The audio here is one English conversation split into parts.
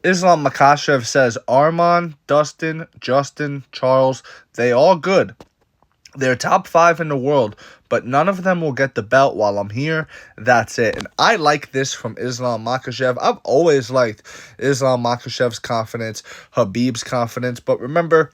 Islam Makhachev says Arman, Dustin, Justin, Charles, they all good. They're top 5 in the world, but none of them will get the belt while I'm here. That's it. And I like this from Islam Makhachev. I've always liked Islam Makhachev's confidence, Habib's confidence. But remember,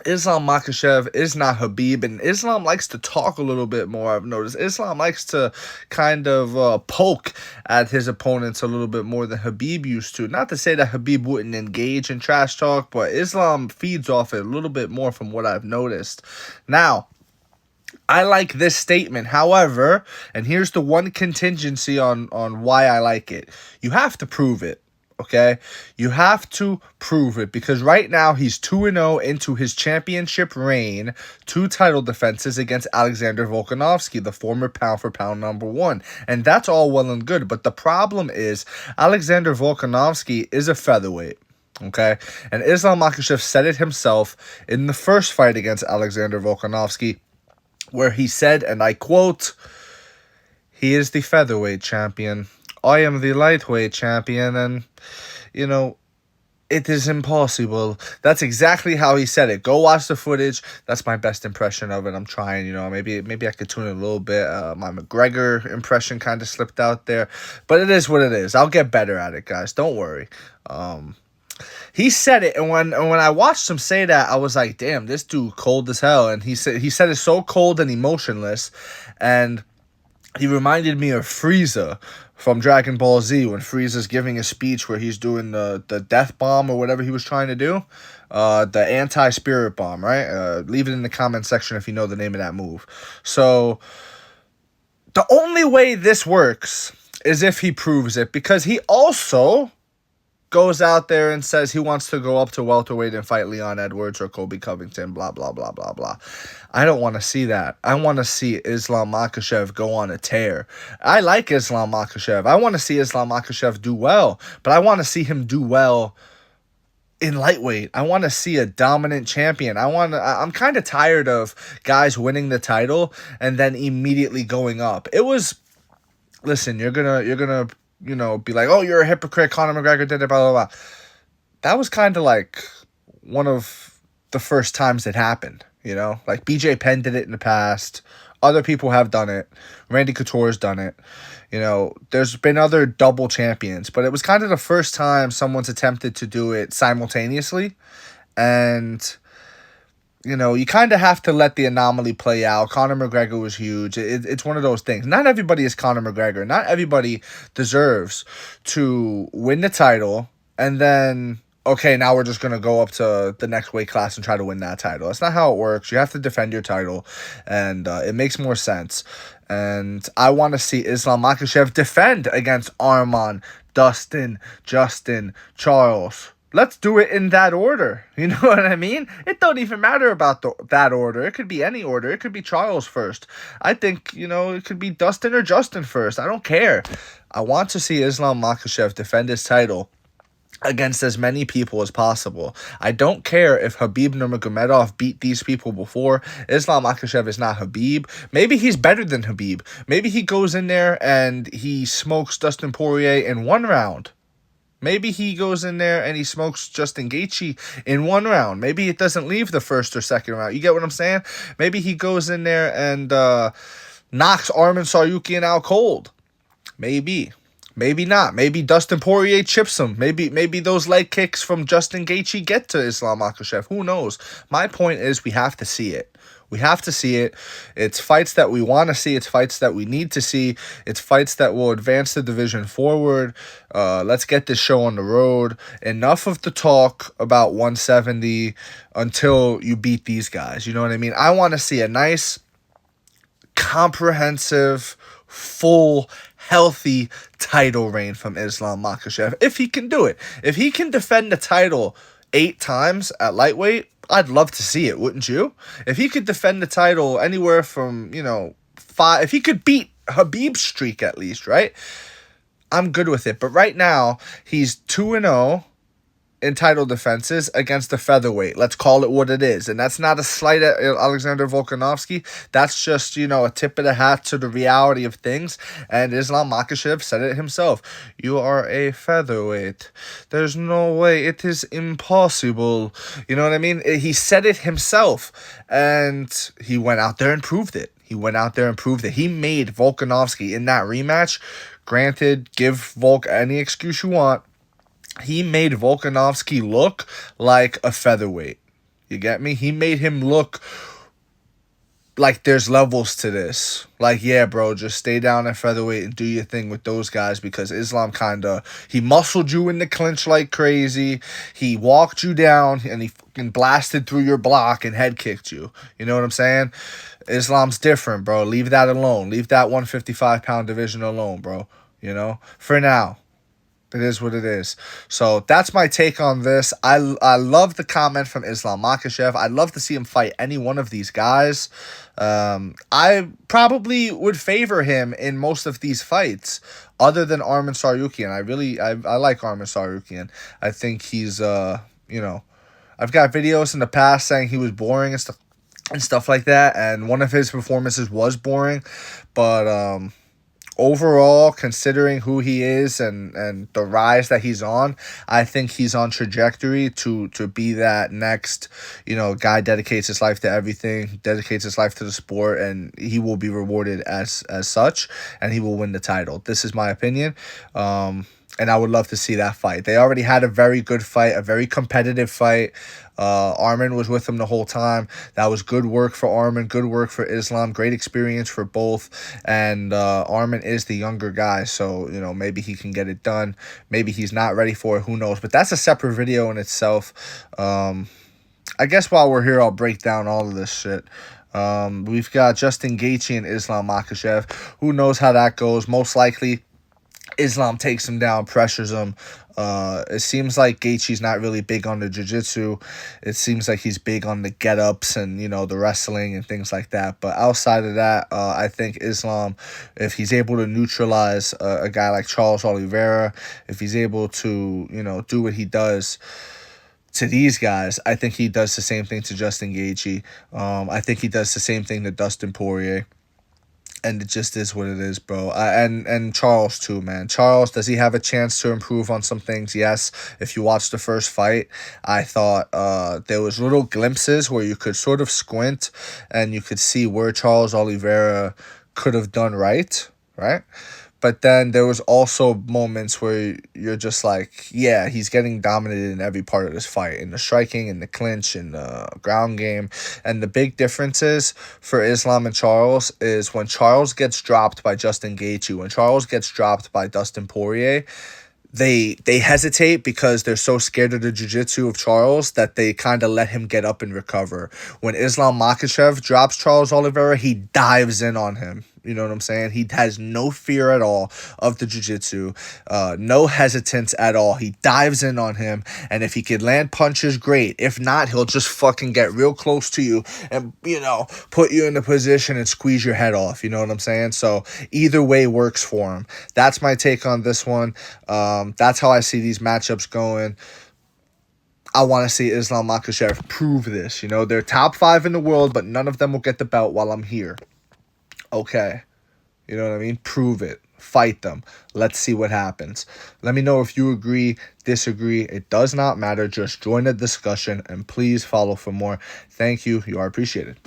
Islam Makhachev is not Habib, and Islam likes to talk a little bit more. I've noticed Islam likes to kind of poke at his opponents a little bit more than Habib used to. Not to say that Habib wouldn't engage in trash talk, but Islam feeds off it a little bit more from what I've noticed. Now, I like this statement. However, and here's the one contingency on why I like it. You have to prove it. Okay? You have to prove it because right now he's 2-0 into his championship reign, 2 title defenses against Alexander Volkanovski, the former pound-for-pound #1. And that's all well and good, but the problem is Alexander Volkanovski is a featherweight. Okay? And Islam Makhachev said it himself in the first fight against Alexander Volkanovski, where he said, and I quote, "He is the featherweight champion. I am the lightweight champion, and, it is impossible." That's exactly how he said it. Go watch the footage. That's my best impression of it. I'm trying, maybe I could tune it a little bit. My McGregor impression kind of slipped out there, but it is what it is. I'll get better at it, guys. Don't worry. He said it, and when I watched him say that, I was like, "Damn, this dude cold as hell." And he said it so cold and emotionless, and he reminded me of Frieza from Dragon Ball Z when Frieza's giving a speech where he's doing the death bomb or whatever he was trying to do, the anti-spirit bomb, right? Leave it in the comment section if you know the name of that move. So the only way this works is if he proves it, because he also goes out there and says he wants to go up to welterweight and fight Leon Edwards or Colby Covington, blah, blah, blah, blah, blah. I don't want to see that. I want to see Islam Makhachev go on a tear. I like Islam Makhachev. I want to see Islam Makhachev do well, but I want to see him do well in lightweight. I want to see a dominant champion. I'm kind of tired of guys winning the title and then immediately going up. Listen, you're gonna be like, "Oh, you're a hypocrite. Conor McGregor did it, blah, blah, blah." That was kind of like one of the first times it happened, Like BJ Penn did it in the past. Other people have done it. Randy Couture's done it. There's been other double champions, but it was kind of the first time someone's attempted to do it simultaneously. And you kind of have to let the anomaly play out. Conor McGregor was huge. It's one of those things. Not everybody is Conor McGregor. Not everybody deserves to win the title and then, okay, now we're just going to go up to the next weight class and try to win that title. That's not how it works. You have to defend your title, and it makes more sense. And I want to see Islam Makhachev defend against Arman, Dustin, Justin, Charles. Let's do it in that order. You know what I mean? It don't even matter about that order. It could be any order. It could be Charles first. I think, it could be Dustin or Justin first. I don't care. I want to see Islam Makhachev defend his title against as many people as possible. I don't care if Habib Nurmagomedov beat these people before. Islam Makhachev is not Habib. Maybe he's better than Habib. Maybe he goes in there and he smokes Dustin Poirier in 1 round. Maybe he goes in there and he smokes Justin Gaethje in 1 round. Maybe it doesn't leave the first or second round. You get what I'm saying? Maybe he goes in there and knocks Arman Tsarukyan out cold. Maybe. Maybe not. Maybe Dustin Poirier chips him. Maybe those leg kicks from Justin Gaethje get to Islam Makhachev. Who knows? My point is we have to see it. We have to see it. It's fights that we want to see. It's fights that we need to see. It's fights that will advance the division forward. Let's get this show on the road. Enough of the talk about 170 until you beat these guys. You know what I mean? I want to see a nice, comprehensive, full, healthy title reign from Islam Makhachev. If he can do it. If he can defend the title 8 times at lightweight, I'd love to see it, wouldn't you? If he could defend the title anywhere from, 5, if he could beat Habib's streak at least, right? I'm good with it. But right now, he's 2-0 in title defenses against the featherweight. Let's call it what it is. And that's not a slight at Alexander Volkanovski. That's just, a tip of the hat to the reality of things. And Islam Makhachev said it himself. You are a featherweight. There's no way. It is impossible. You know what I mean? He said it himself. And he went out there and proved it. He made Volkanovski in that rematch. Granted, give Volk any excuse you want. He made Volkanovski look like a featherweight. You get me? He made him look like there's levels to this. Like, yeah, bro, just stay down at featherweight and do your thing with those guys, because Islam he muscled you in the clinch like crazy. He walked you down and he fucking blasted through your block and head kicked you. You know what I'm saying? Islam's different, bro. Leave that alone. Leave that 155-pound division alone, bro. For now. It is what it is. So that's my take on this. I love the comment from Islam Makhachev. I'd love to see him fight any one of these guys. I probably would favor him in most of these fights, other than Arman Tsarukyan. I like Arman Tsarukyan. I think he's I've got videos in the past saying he was boring and stuff like that, and one of his performances was boring, but overall, considering who he is and the rise that he's on, I think he's on trajectory to be that next, guy dedicates his life to everything, dedicates his life to the sport, and he will be rewarded as such, and he will win the title. This is my opinion. And I would love to see that fight. They already had a very good fight, a very competitive fight. Arman was with him the whole time. That was good work for Arman, good work for Islam, great experience for both. And Arman is the younger guy, so, maybe he can get it done. Maybe he's not ready for it, who knows. But that's a separate video in itself. I guess while we're here, I'll break down all of this shit. We've got Justin Gaethje and Islam Makhachev. Who knows how that goes? Most likely, Islam takes him down, pressures him. It seems like Gaethje's not really big on the jiu-jitsu. It seems like he's big on the get-ups and, the wrestling and things like that. But outside of that, I think Islam, if he's able to neutralize a guy like Charles Oliveira, if he's able to, do what he does to these guys, I think he does the same thing to Justin Gaethje. I think he does the same thing to Dustin Poirier. And it just is what it is, bro. And Charles, too, man. Charles, does he have a chance to improve on some things? Yes. If you watch the first fight, I thought there was little glimpses where you could sort of squint and you could see where Charles Oliveira could have done right? But then there was also moments where you're just like, yeah, he's getting dominated in every part of this fight, in the striking, in the clinch, in the ground game. And the big differences for Islam and Charles is when Charles gets dropped by Justin Gaethje, when Charles gets dropped by Dustin Poirier, they hesitate because they're so scared of the jiu-jitsu of Charles that they kind of let him get up and recover. When Islam Makhachev drops Charles Oliveira, he dives in on him. You know what I'm saying? He has no fear at all of the jiu-jitsu, no hesitance at all. He dives in on him, and if he could land punches, great. If not, he'll just fucking get real close to you and, put you in a position and squeeze your head off. You know what I'm saying? So either way works for him. That's my take on this one. That's how I see these matchups going. I want to see Islam Makhachev prove this. They're top 5 in the world, but none of them will get the belt while I'm here. Okay. You know what I mean? Prove it. Fight them. Let's see what happens. Let me know if you agree, disagree. It does not matter. Just join the discussion and please follow for more. Thank you. You are appreciated.